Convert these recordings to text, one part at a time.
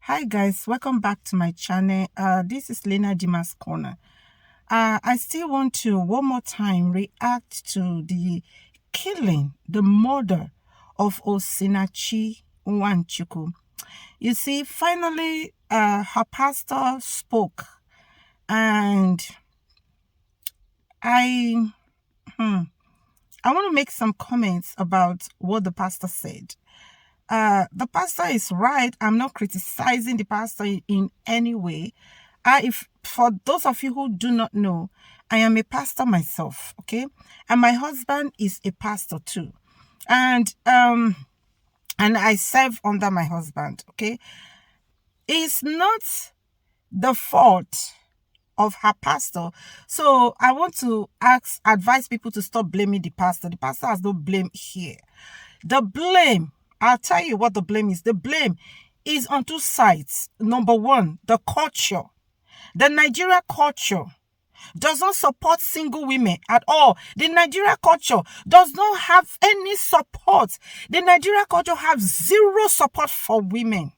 Hi guys, welcome back to my channel. This is Lena Jima's Corner. I still want to one more time react to the murder of Osinachi Nwanchuku. You see, finally her pastor spoke, and I want to make some comments about what the pastor said. The pastor is right. I'm not criticizing the pastor in any way. If for those of you who do not know, I am a pastor myself, okay? And my husband is a pastor too. And I serve under my husband, okay? It's not the fault of her pastor. So I want to advise people to stop blaming the pastor. The pastor has no blame here. The blame, I'll tell you what the blame is. The blame is on two sides. Number one, the culture. The Nigeria culture does not support single women at all. The Nigeria culture does not have any support. The Nigeria culture has zero support for women.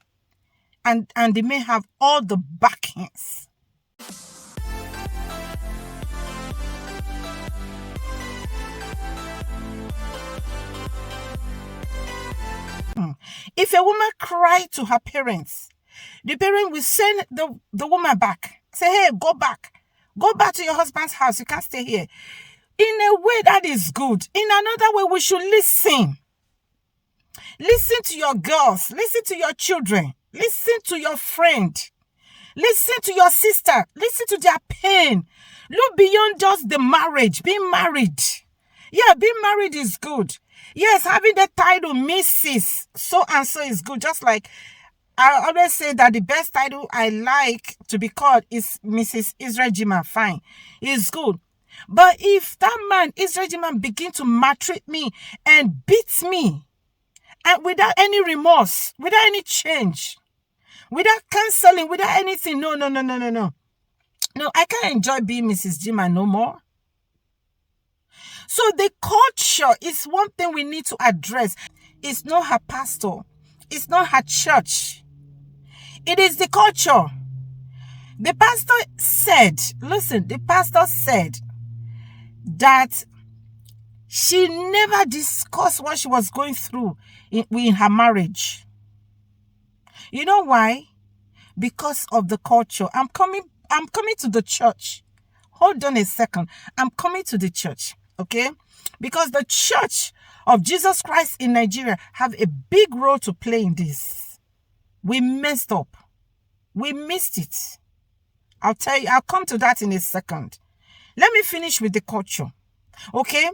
And they may have all the backings. If a woman cries to her parents, the parent will send the woman back. Say, hey, go back. Go back to your husband's house. You can't stay here. In a way that is good. In another way, we should listen. Listen to your girls. Listen to your children. Listen to your friend. Listen to your sister. Listen to their pain. Look beyond just the marriage. Being married. Yeah, being married is good. Yes, having the title Mrs. So-and-so is good. Just like I always say that the best title I like to be called is Mrs. Israel Jima. Fine. It's good. But if that man, Israel Jima, begin to maltreat me and beat me, and without any remorse, without any change, without canceling, without anything, no. No, I can't enjoy being Mrs. Jima no more. So the culture is one thing we need to address. It's not her pastor. It's not her church. It is the culture. The pastor said, listen, the pastor said that she never discussed what she was going through in her marriage. You know why? Because of the culture. I'm coming to the church. Hold on a second. I'm coming to the church. Okay? Because the church of Jesus Christ in Nigeria have a big role to play in this. We messed up. We missed it. I'll tell you, I'll come to that in a second. Let me finish with the culture. Okay?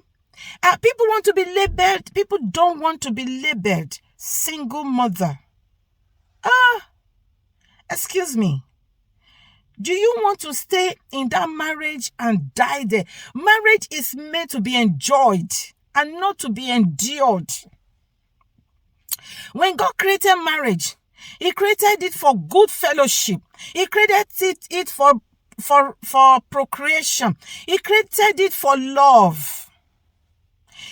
People want to be labeled. People don't want to be labeled single mother. Excuse me. Do you want to stay in that marriage and die there? Marriage is meant to be enjoyed and not to be endured. When God created marriage, He created it for good fellowship. He created it for procreation. He created it for love.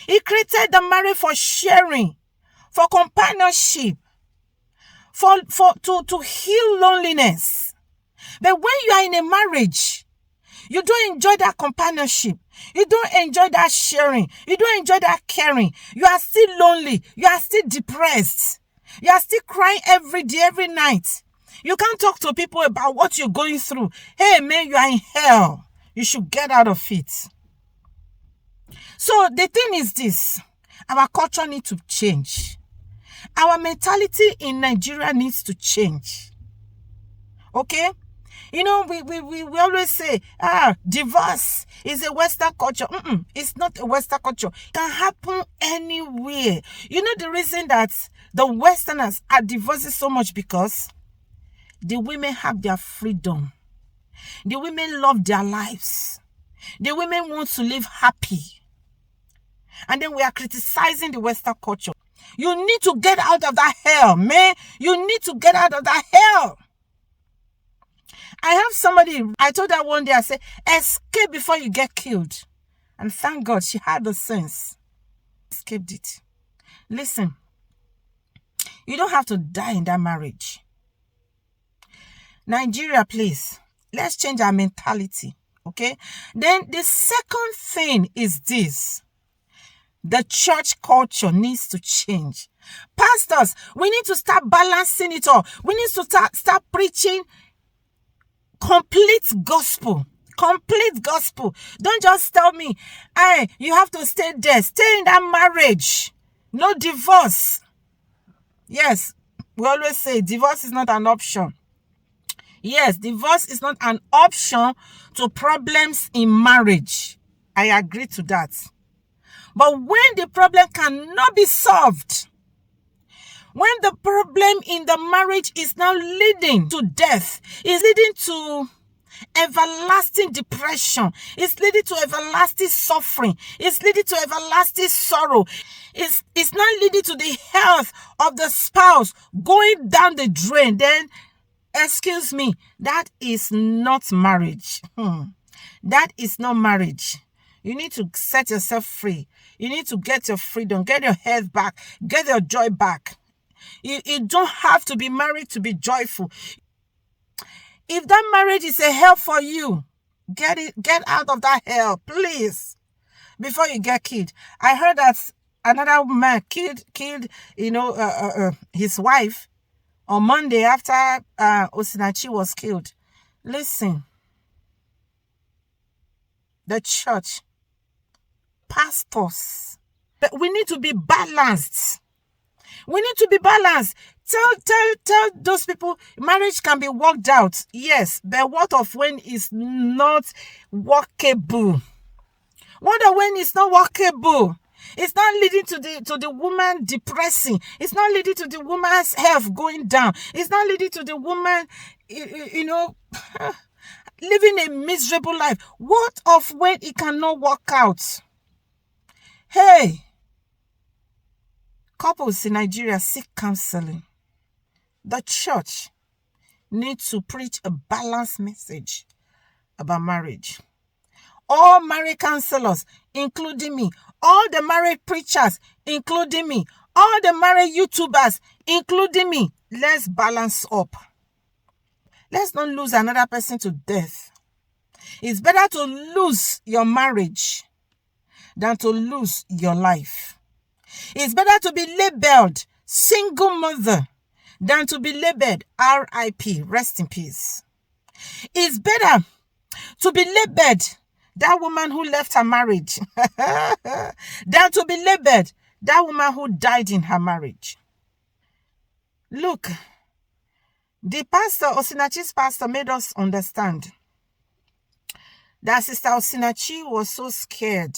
He created the marriage for sharing, for companionship, to heal loneliness. But when you are in a marriage, you don't enjoy that companionship. You don't enjoy that sharing. You don't enjoy that caring. You are still lonely. You are still depressed. You are still crying every day, every night. You can't talk to people about what you're going through. Hey, man, you are in hell. You should get out of it. So the thing is this. Our culture needs to change. Our mentality in Nigeria needs to change. Okay? You know, we always say, divorce is a Western culture. It's not a Western culture. It can happen anywhere. You know the reason that the Westerners are divorcing so much? Because the women have their freedom. The women love their lives. The women want to live happy. And then we are criticizing the Western culture. You need to get out of that hell, man. You need to get out of that hell. I have somebody, I told her one day, I said, escape before you get killed. And thank God she had the sense. Escaped it. Listen, you don't have to die in that marriage. Nigeria, please, let's change our mentality, okay? Then the second thing is this. The church culture needs to change. Pastors, we need to start balancing it all. We need to start preaching complete gospel. Complete gospel. Don't just tell me, hey, you have to stay there. Stay in that marriage. No divorce. Yes, we always say divorce is not an option. Yes, divorce is not an option to problems in marriage. I agree to that. But when the problem cannot be solved, when the problem in the marriage is now leading to death, is leading to everlasting depression, it's leading to everlasting suffering, it's leading to everlasting sorrow, it's not leading to the health of the spouse going down the drain, then excuse me, that is not marriage. That is not marriage. You need to set yourself free. You need to get your freedom, get your health back, get your joy back. You don't have to be married to be joyful. If that marriage is a hell for you, get out of that hell, please, before you get killed. I heard that another man killed his wife on Monday after Osinachi was killed. Listen, the church, pastors, we need to be balanced. We need to be balanced. Tell those people marriage can be worked out. Yes, but what of when it's not workable? What of when it's not workable? It's not leading to the woman depressing. It's not leading to the woman's health going down. It's not leading to the woman, living a miserable life. What of when it cannot work out? Hey, couples in Nigeria seek counseling. The church needs to preach a balanced message about marriage. All married counselors, including me, all the married preachers, including me, all the married YouTubers, including me, let's balance up. Let's not lose another person to death. It's better to lose your marriage than to lose your life. It's better to be labeled single mother than to be labeled RIP, rest in peace. It's better to be labeled that woman who left her marriage than to be labeled that woman who died in her marriage. Look, the pastor, Osinachi's pastor, made us understand that Sister Osinachi was so scared.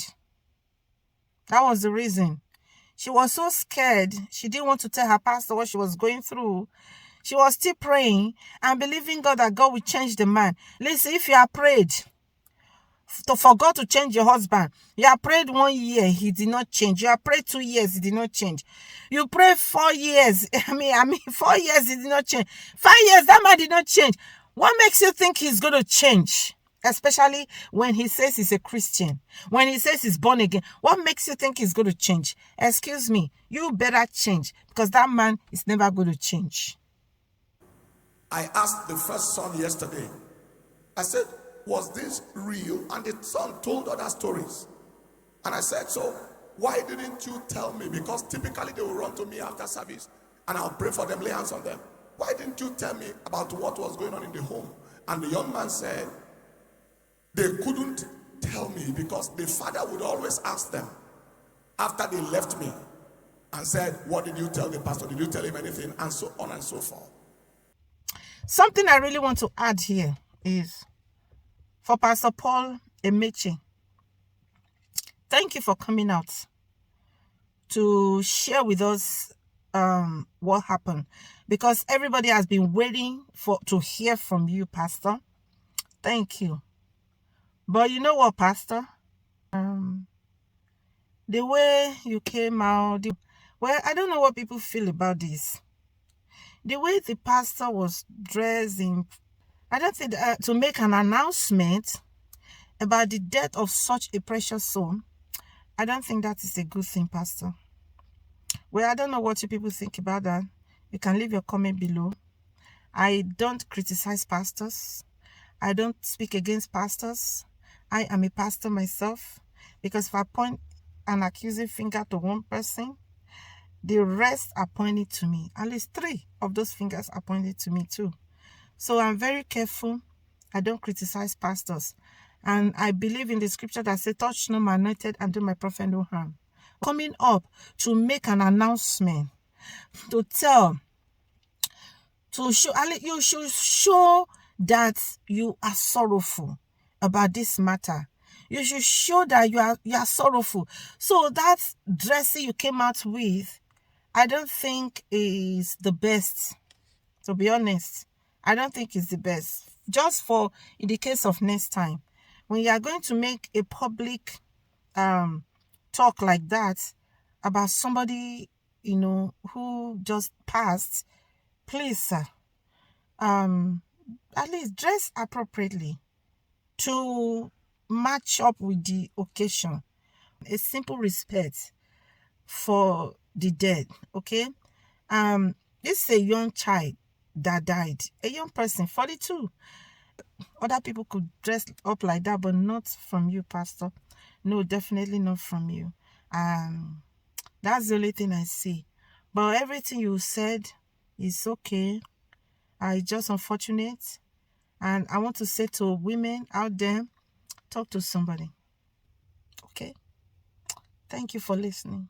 That was the reason. She was so scared. She didn't want to tell her pastor what she was going through. She was still praying and believing God that God will change the man. Listen, if you are prayed for God to change your husband, you have prayed 1 year, he did not change. You have prayed 2 years, he did not change. You prayed 4 years. I mean 4 years, he did not change. 5 years, that man did not change. What makes you think he's going to change? Especially when he says he's a Christian. When he says he's born again. What makes you think he's going to change? Excuse me. You better change. Because that man is never going to change. I asked the first son yesterday. I said, was this real? And the son told other stories. And I said, so why didn't you tell me? Because typically they will run to me after service. And I'll pray for them, lay hands on them. Why didn't you tell me about what was going on in the home? And the young man said, they couldn't tell me because the father would always ask them after they left me and said, what did you tell the pastor? Did you tell him anything? And so on and so forth. Something I really want to add here is for Pastor Paul Emechi. Thank you for coming out to share with us what happened, because everybody has been waiting to hear from you, Pastor. Thank you. But you know what, Pastor? The way you came out, well, I don't know what people feel about this. The way the pastor was dressed in, I don't think to make an announcement about the death of such a precious soul, I don't think that is a good thing, Pastor. Well, I don't know what you people think about that. You can leave your comment below. I don't criticize pastors. I don't speak against pastors. I am a pastor myself, because if I point an accusing finger to one person, the rest are pointing to me. At least 3 of those fingers are pointing to me too. So I'm very careful. I don't criticize pastors. And I believe in the scripture that says, touch no man anointed and do my prophet no harm. Coming up to make an announcement, to tell, to show, you should show that you are sorrowful about this matter. You should show that you are sorrowful. So that dressing you came out with, I don't think is the best. To be honest, I don't think it's the best. Just for in the case of next time, when you are going to make a public talk like that about somebody, who just passed, please, sir, at least dress appropriately to match up with the occasion. A simple respect for the dead, okay? This is a young child that died, a young person, 42. Other people could dress up like that, but not from you, Pastor. No, definitely not from you. That's the only thing I see. But everything you said is okay. It's just unfortunate. And I want to say to women out there, talk to somebody. Okay? Thank you for listening.